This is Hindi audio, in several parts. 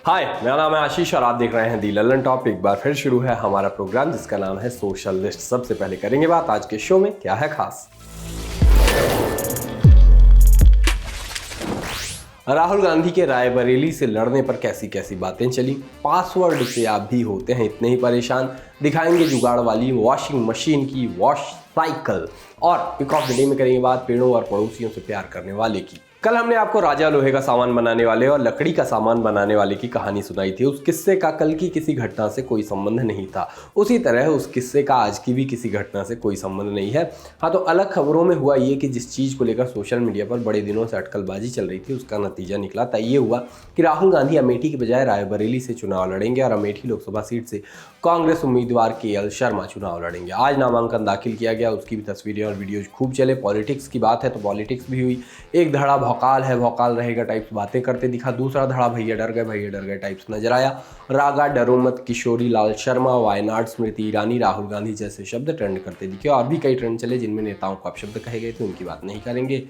हाय, मेरा नाम है आशीष और आप देख रहे हैं दी ललन टॉप। एक बार फिर शुरू है हमारा प्रोग्राम जिसका नाम है सोशल लिस्ट। सबसे पहले करेंगे बात आज के शो में क्या है खास। राहुल गांधी के रायबरेली से लड़ने पर कैसी कैसी बातें चली, पासवर्ड से आप भी होते हैं इतने ही परेशान, दिखाएंगे जुगाड़ वाली वॉशिंग मशीन की वॉश साइकिल, और पिक ऑफ द डे में करेंगे बात पेड़ों और पड़ोसियों से प्यार करने वाले की। कल हमने आपको राजा लोहे का सामान बनाने वाले और लकड़ी का सामान बनाने वाले की कहानी सुनाई थी। उस किस्से का कल की किसी घटना से कोई संबंध नहीं था, उसी तरह उस किस्से का आज की भी किसी घटना से कोई संबंध नहीं है। हाँ, तो अलग खबरों में हुआ ये कि जिस चीज़ को लेकर सोशल मीडिया पर बड़े दिनों से अटकलबाजी चल रही थी उसका नतीजा निकला। तय ये हुआ कि राहुल गांधी अमेठी के बजाय रायबरेली से चुनाव लड़ेंगे और अमेठी लोकसभा सीट से कांग्रेस उम्मीदवार KL शर्मा चुनाव लड़ेंगे। आज नामांकन दाखिल किया गया, उसकी भी तस्वीरें और वीडियोज खूब चले। पॉलिटिक्स की बात है तो पॉलिटिक्स भी हुई। एक धड़ा भौकाल है भौकाल रहेगा टाइप्स बातें करते दिखा, दूसरा धड़ा भैया डर गए टाइप्स नजर आया। रागा, डरो मत, किशोरी लाल शर्मा, वायनाड, स्मृति ईरानी, राहुल गांधी जैसे शब्द ट्रेंड करते दिखे। और भी कई ट्रेंड चले जिनमें नेताओं को अपशब्द कहे गए थे, उनकी बात नहीं करेंगे,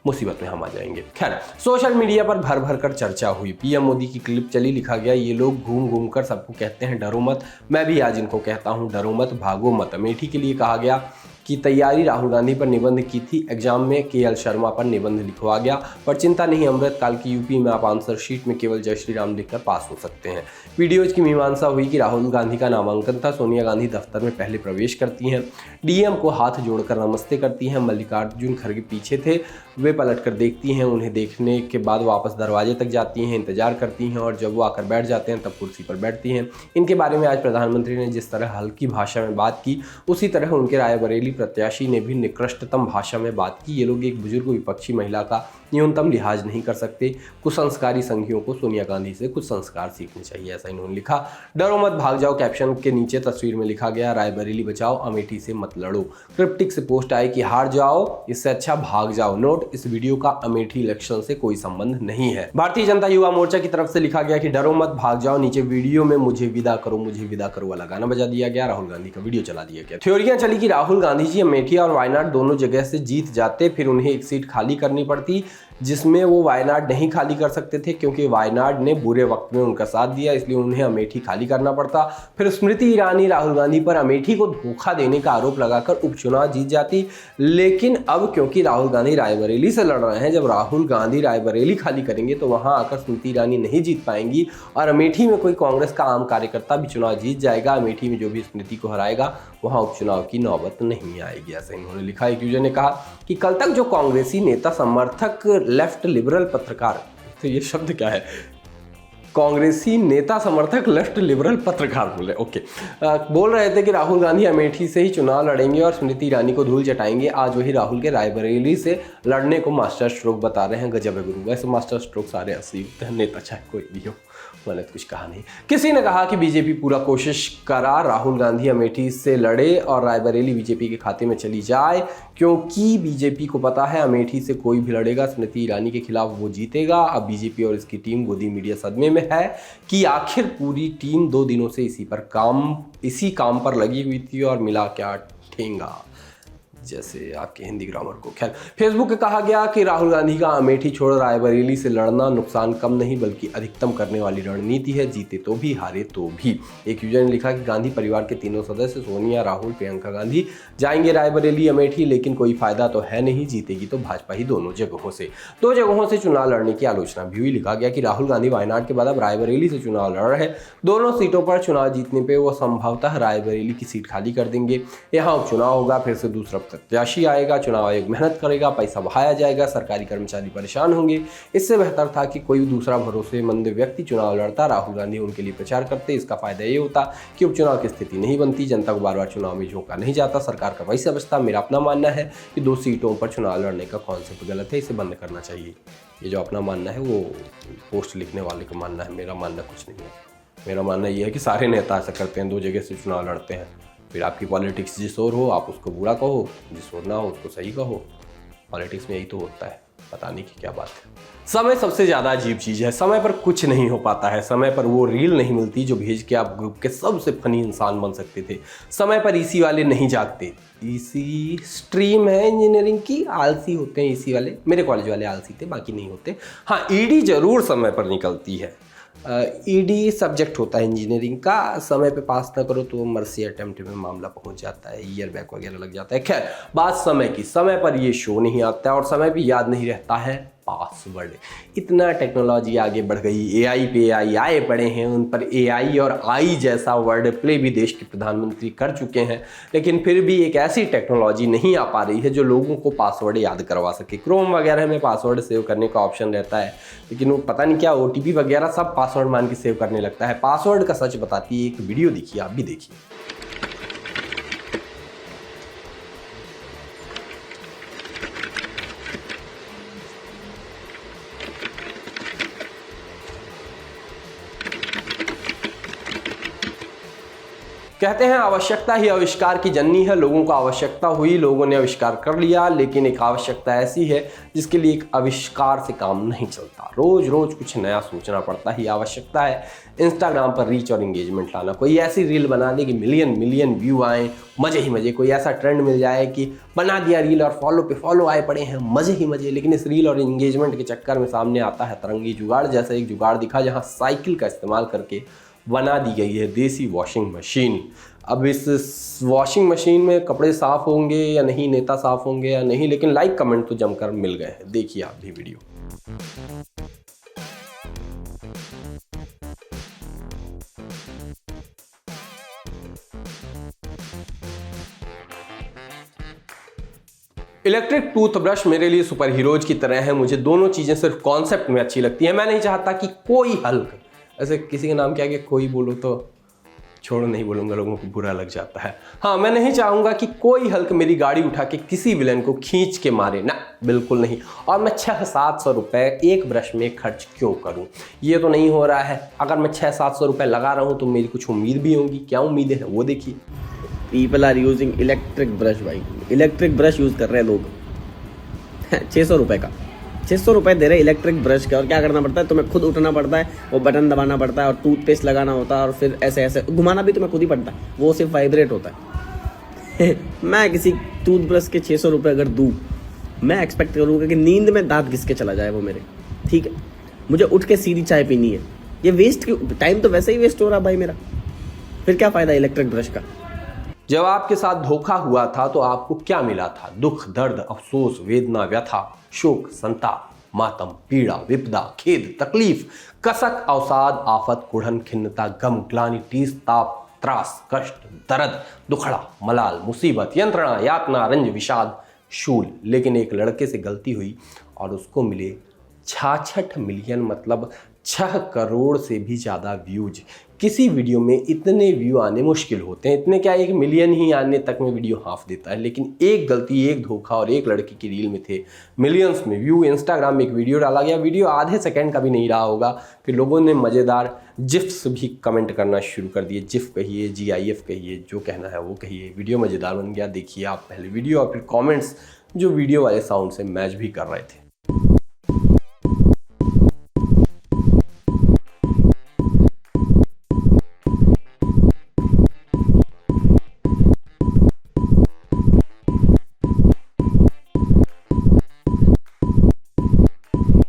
मुसीबत में हम आ जाएंगे। खैर, सोशल मीडिया पर भर भर कर चर्चा हुई। पीएम मोदी की क्लिप चली, लिखा गया ये लोग घूम घूम कर सबको कहते हैं डरो मत, मैं भी आज इनको कहता हूँ डरो मत, भागो मत। अमेठी के लिए कहा गया की तैयारी राहुल गांधी पर निबंध की थी, एग्जाम में KL शर्मा पर निबंध लिखवा गया, पर चिंता नहीं, अमृतकाल की यूपी में आप आंसर शीट में केवल जय श्री राम लिखकर पास हो सकते हैं। वीडियोज की मीमांसा हुई कि राहुल गांधी का नामांकन था, सोनिया गांधी दफ्तर में पहले प्रवेश करती हैं, DM को हाथ जोड़कर नमस्ते करती हैं, मल्लिकार्जुन खड़गे पीछे थे, वे पलट कर देखती हैं, उन्हें देखने के बाद वापस दरवाजे तक जाती हैं, इंतजार करती हैं और जब वो आकर बैठ जाते हैं तब कुर्सी पर बैठती हैं। इनके बारे में आज प्रधानमंत्री ने जिस तरह हल्की भाषा में बात की, उसी तरह उनके रायबरेली प्रत्याशी ने भी निकृष्टतम भाषा में बात की। ये लोग एक बुजुर्ग विपक्षी महिला का न्यूनतम लिहाज नहीं कर सकते। कुछ संस्कारी संघियों को सोनिया गांधी से कुछ संस्कार सीखने चाहिए, ऐसा इन्होंने लिखा। डरो मत भाग जाओ कैप्शन के नीचे तस्वीर में लिखा गया रायबरेली बचाओ अमेठी से मत लड़ो। क्रिप्टिक से पोस्ट आई कि हार जाओ इससे अच्छा भाग जाओ। नोट, इस वीडियो का अमेठी इलेक्शन से कोई संबंध नहीं है। भारतीय जनता युवा मोर्चा की तरफ से लिखा गया कि डरो मत भाग जाओ, नीचे वीडियो में मुझे विदा करो वाला गाना बजा दिया गया, राहुल गांधी का वीडियो चला दिया गया। थ्योरियां चली कि राहुल गांधी जी अमेठी और वायनाड दोनों जगह से जीत जाते, फिर उन्हें एक सीट खाली करनी पड़ती जिसमें वो वायनाड नहीं खाली कर सकते थे क्योंकि वायनाड ने बुरे वक्त में उनका साथ दिया, इसलिए उन्हें अमेठी खाली करना पड़ता। फिर स्मृति ईरानी राहुल गांधी पर अमेठी को धोखा देने का आरोप लगाकर उपचुनाव जीत जाती। लेकिन अब क्योंकि राहुल गांधी रायबरेली से लड़ रहे हैं, जब राहुल गांधी रायबरेली खाली करेंगे तो वहां आकर स्मृति ईरानी नहीं जीत पाएंगी और अमेठी में कोई कांग्रेस का आम कार्यकर्ता भी चुनाव जीत जाएगा। अमेठी में जो भी स्मृति को हराएगा वहां उपचुनाव की नौबत नहीं आएगी, ऐसा इन्होंने लिखा। एक यूजर ने कहा कि कल तक जो कांग्रेसी नेता समर्थक लेफ्ट लिबरल पत्रकार, तो ये शब्द क्या है, कांग्रेसी नेता समर्थक लेफ्ट लिबरल पत्रकार बोले, ओके, बोल रहे थे कि राहुल गांधी अमेठी से ही चुनाव लड़ेंगे और स्मृति ईरानी को धूल चटाएंगे, आज वही राहुल के रायबरेली से लड़ने को मास्टर स्ट्रोक बता रहे हैं। गजब है गुरु। वैसे मास्टर स्ट्रोक सारे असीब नेता चाहे कोई भी हो, मैंने कुछ कहा नहीं। किसी ने कहा कि बीजेपी पूरा कोशिश करा राहुल गांधी अमेठी से लड़े और रायबरेली बीजेपी के खाते में चली जाए, क्योंकि बीजेपी को पता है अमेठी से कोई भी लड़ेगा स्मृति ईरानी के खिलाफ वो जीतेगा। अब बीजेपी और इसकी टीम गोदी मीडिया सदमे में है कि आखिर पूरी टीम 2 दिनों से इसी काम पर लगी हुई थी और मिला क्या ठेंगा, जैसे आपके हिंदी ग्रामर को। खैर, फेसबुक पे कहा गया कि राहुल गांधी का अमेठी छोड़ रायबरेली से लड़ना नुकसान कम नहीं बल्कि अधिकतम करने वाली रणनीति है, जीते तो भी हारे तो भी। एक यूजर ने लिखा कि गांधी परिवार के तीनों सदस्य सोनिया, राहुल, प्रियंका गांधी जाएंगे रायबरेली अमेठी, लेकिन कोई फायदा तो है नहीं, जीतेगी तो भाजपा ही दोनों जगहों से। 2 जगहों से चुनाव लड़ने की आलोचना भी हुई। लिखा गया कि राहुल गांधी वायनाड के बाद अब रायबरेली से चुनाव लड़ रहे हैं। दोनों सीटों पर चुनाव जीतने पर वो संभवतः रायबरेली की सीट खाली कर देंगे, यहाँ उपचुनाव होगा, फिर से दूसरा प्रत्याशी आएगा, चुनाव आयोग मेहनत करेगा, पैसा बहाया जाएगा, सरकारी कर्मचारी परेशान होंगे। इससे बेहतर था कि कोई दूसरा भरोसेमंद व्यक्ति चुनाव लड़ता, राहुल गांधी उनके लिए प्रचार करते। इसका फायदा ये होता कि उपचुनाव की स्थिति नहीं बनती, जनता को बार बार चुनाव में झोंका नहीं जाता, सरकार का पैसा बचता। मेरा अपना मानना है कि 2 सीटों पर चुनाव लड़ने का कॉन्सेप्ट गलत है, इसे बंद करना चाहिए। ये जो अपना मानना है वो पोस्ट लिखने वाले का मानना है, मेरा मानना कुछ नहीं है। मेरा मानना ये है कि सारे नेता ऐसा करते हैं, 2 जगह से चुनाव लड़ते हैं। फिर आपकी पॉलिटिक्स जिस ओर हो आप उसको बुरा कहो, जिस ओर ना हो उसको सही कहो। पॉलिटिक्स में यही तो होता है, पता नहीं कि क्या बात है। समय सबसे ज़्यादा अजीब चीज़ है। समय पर कुछ नहीं हो पाता है। समय पर वो रील नहीं मिलती जो भेज के आप ग्रुप के सबसे फनी इंसान बन सकते थे। समय पर ईसी वाले नहीं जागते। ईसी स्ट्रीम है इंजीनियरिंग की, आलसी होते हैं ईसी वाले। मेरे कॉलेज वाले आलसी थे, बाकी नहीं होते। हाँ, ईडी जरूर समय पर निकलती है। ईडी सब्जेक्ट होता है इंजीनियरिंग का, समय पे पास ना करो तो मर्सी अटेम्प्ट में मामला पहुंच जाता है, ईयर बैक वगैरह लग जाता है। खैर बात समय की, समय पर ये शो नहीं आता है और समय भी याद नहीं रहता है पासवर्ड। इतना टेक्नोलॉजी आगे बढ़ गई, एआई पे एआई आए पड़े हैं, उन पर एआई और आई जैसा वर्ड प्ले भी देश के प्रधानमंत्री कर चुके हैं, लेकिन फिर भी एक ऐसी टेक्नोलॉजी नहीं आ पा रही है जो लोगों को पासवर्ड याद करवा सके। क्रोम वगैरह में पासवर्ड सेव करने का ऑप्शन रहता है, लेकिन वो पता नहीं क्या ओटीपी वगैरह सब पासवर्ड मान के सेव करने लगता है। पासवर्ड का सच बताती है एक वीडियो, देखिए, आप भी देखिए। कहते हैं आवश्यकता ही आविष्कार की जननी है। लोगों को आवश्यकता हुई, लोगों ने आविष्कार कर लिया, लेकिन एक आवश्यकता ऐसी है जिसके लिए एक आविष्कार से काम नहीं चलता। रोज रोज कुछ नया सोचना पड़ता है। आवश्यकता है इंस्टाग्राम पर रीच और एंगेजमेंट लाना। कोई ऐसी रील बना दे कि मिलियन मिलियन व्यू आए, मजे ही मजे। कोई ऐसा ट्रेंड मिल जाए कि बना दिया रील और फॉलो पे फॉलो आए पड़े हैं, मजे ही मजे। लेकिन इस रील और एंगेजमेंट के चक्कर में सामने आता है तरंगी जुगाड़। जैसा एक जुगाड़ दिखा जहाँ साइकिल का इस्तेमाल करके बना दी गई है देसी वॉशिंग मशीन। अब इस वॉशिंग मशीन में कपड़े साफ होंगे या नहीं, नेता साफ होंगे या नहीं, लेकिन लाइक कमेंट तो जमकर मिल गए हैं। देखिए आप भी वीडियो। इलेक्ट्रिक टूथब्रश मेरे लिए सुपर हीरोज की तरह है। मुझे दोनों चीजें सिर्फ कॉन्सेप्ट में अच्छी लगती है। मैं नहीं चाहता कि कोई हल्क, ऐसे किसी का नाम क्या है, कोई बोलो तो छोड़ो, नहीं बोलूंगा, लोगों को बुरा लग जाता है। हाँ, मैं नहीं चाहूंगा कि कोई हल्क मेरी गाड़ी उठा के किसी विलेन को खींच के मारे, ना, बिल्कुल नहीं। और मैं 600-700 रुपए एक ब्रश में खर्च क्यों करूं? ये तो नहीं हो रहा है। अगर मैं 600-700 रुपए लगा रहा हूं तो मेरी कुछ उम्मीद भी होंगी। क्या उम्मीदें हैं वो देखिए। People are using electric brush. भाई इलेक्ट्रिक ब्रश यूज कर रहे हैं लोग 600 रुपए का, 600 रुपए दे रहे इलेक्ट्रिक ब्रश के। और क्या करना पड़ता है, तुम्हें खुद उठना पड़ता है, वो बटन दबाना पड़ता है और टूथपेस्ट लगाना होता है और फिर ऐसे ऐसे घुमाना भी तुम्हें खुद ही पड़ता है, वो सिर्फ वाइब्रेट होता है। मैं किसी टूथब्रश के 600 रुपये अगर दूँ, मैं एक्सपेक्ट करूँगा कि नींद में दांत घिस के चला जाए वो मेरे। ठीक है, मुझे उठ के सीधी चाय पीनी है। ये वेस्ट क्यों? टाइम तो वैसे ही वेस्ट हो रहा भाई मेरा, फिर क्या फ़ायदा इलेक्ट्रिक ब्रश का? जब आपके साथ धोखा हुआ था तो आपको क्या मिला था? दुख, दर्द, अफसोस, वेदना, व्यथा, शोक, संताप, मातम, पीड़ा, विपदा, खेद, तकलीफ, कसक, अवसाद, आफत, कुढ़न, खिन्नता, गम, ग्लानि, टीस, ताप, त्रास, कष्ट, दर्द, दुखड़ा, मलाल, मुसीबत, यंत्रणा, यातना, रंज, विषाद, शूल। लेकिन एक लड़के से गलती हुई और उसको मिले 66 मिलियन, मतलब 6 करोड़ से भी ज़्यादा व्यूज। किसी वीडियो में इतने व्यू आने मुश्किल होते हैं, इतने क्या, 1 मिलियन ही आने तक में वीडियो हाफ देता है। लेकिन एक गलती, एक धोखा और एक लड़की की रील में थे मिलियंस में व्यू। इंस्टाग्राम में एक वीडियो डाला गया, वीडियो आधे सेकंड का भी नहीं रहा होगा कि लोगों ने मज़ेदार जिफ्स भी कमेंट करना शुरू कर दिए। जिफ कहिए, GIF कहिए, जो कहना है वो कहिए। वीडियो मज़ेदार बन गया। देखिए आप पहले वीडियो और फिर कॉमेंट्स जो वीडियो वाले साउंड से मैच भी कर रहे थे।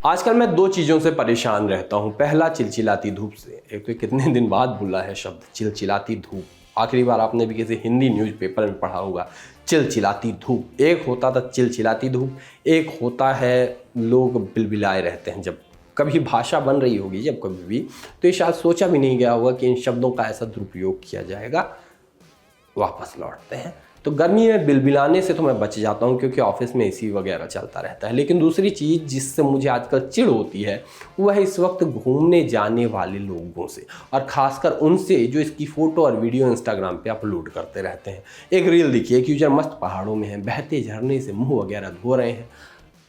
आजकल मैं 2 चीज़ों से परेशान रहता हूँ। पहला, चिलचिलाती धूप से। एक तो कितने दिन बाद बोला है शब्द चिलचिलाती धूप। आखिरी बार आपने भी किसी हिंदी न्यूज़पेपर में पढ़ा होगा चिलचिलाती धूप। एक होता था चिलचिलाती धूप, एक होता है लोग बिलबिलाए रहते हैं। जब कभी भाषा बन रही होगी, जब कभी भी, तो ये शायद सोचा भी नहीं गया होगा कि इन शब्दों का ऐसा दुरुपयोग किया जाएगा। वापस लौटते हैं। तो गर्मी में बिलबिलाने से तो मैं बच जाता हूँ क्योंकि ऑफिस में AC वगैरह चलता रहता है। लेकिन दूसरी चीज़ जिससे मुझे आजकल चिढ़ होती है वह है इस वक्त घूमने जाने वाले लोगों से, और ख़ासकर उनसे जो इसकी फ़ोटो और वीडियो इंस्टाग्राम पे अपलोड करते रहते हैं। एक रील दिखी, एक यूजर मस्त पहाड़ों में है, बहते झरने से मुँह वगैरह धो रहे हैं।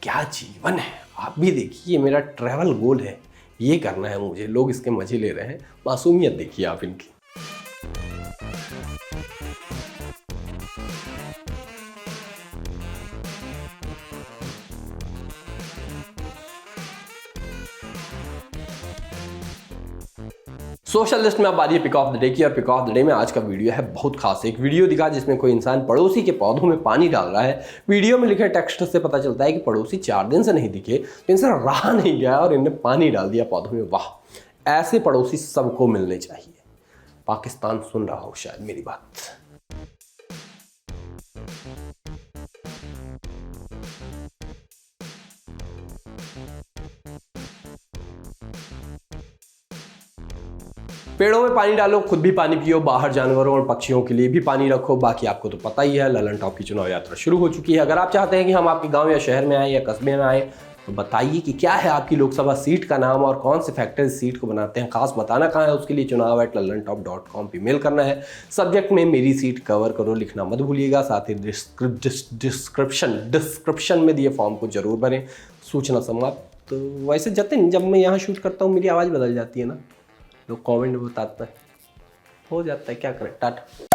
क्या जीवन है! आप भी देखिए, मेरा ट्रैवल गोल है, ये करना है मुझे। लोग इसके मज़े ले रहे हैं। मासूमियत देखिए आप इनकी। सोशल लिस्ट में अब आ रही है पिक ऑफ द डे की, और पिक ऑफ द डे में आज का वीडियो है बहुत खास। एक वीडियो दिखा जिसमें कोई इंसान पड़ोसी के पौधों में पानी डाल रहा है। वीडियो में लिखे टेक्स्ट से पता चलता है कि पड़ोसी 4 दिन से नहीं दिखे, तो इंसान रहा नहीं गया और इन्हें पानी डाल दिया पौधों में। वाह, ऐसे पड़ोसी सबको मिलने चाहिए। पाकिस्तान सुन रहा हो शायद मेरी बात। पेड़ों में पानी डालो, खुद भी पानी पियो, बाहर जानवरों और पक्षियों के लिए भी पानी रखो। बाकी आपको तो पता ही है, ललन टॉप की चुनाव यात्रा शुरू हो चुकी है। अगर आप चाहते हैं कि हम आपके गांव या शहर में आए या कस्बे में आए, तो बताइए कि क्या है आपकी लोकसभा सीट का नाम और कौन से फैक्टर इस सीट को बनाते हैं। खास बताना कहाँ है, उसके लिए chunav@lallantop.com पे मेल करना है। सब्जेक्ट में मेरी सीट कवर करो लिखना मत भूलिएगा। साथ ही डिस्क्रिप्शन में दिए फॉर्म को जरूर भरें। सूचना समाप्त। तो वैसे जतिन, जब मैं यहाँ शूट करता हूँ मेरी आवाज़ बदल जाती है ना, लोग कमेंट में बताते हैं, हो जाता है, क्या करें। टाटा।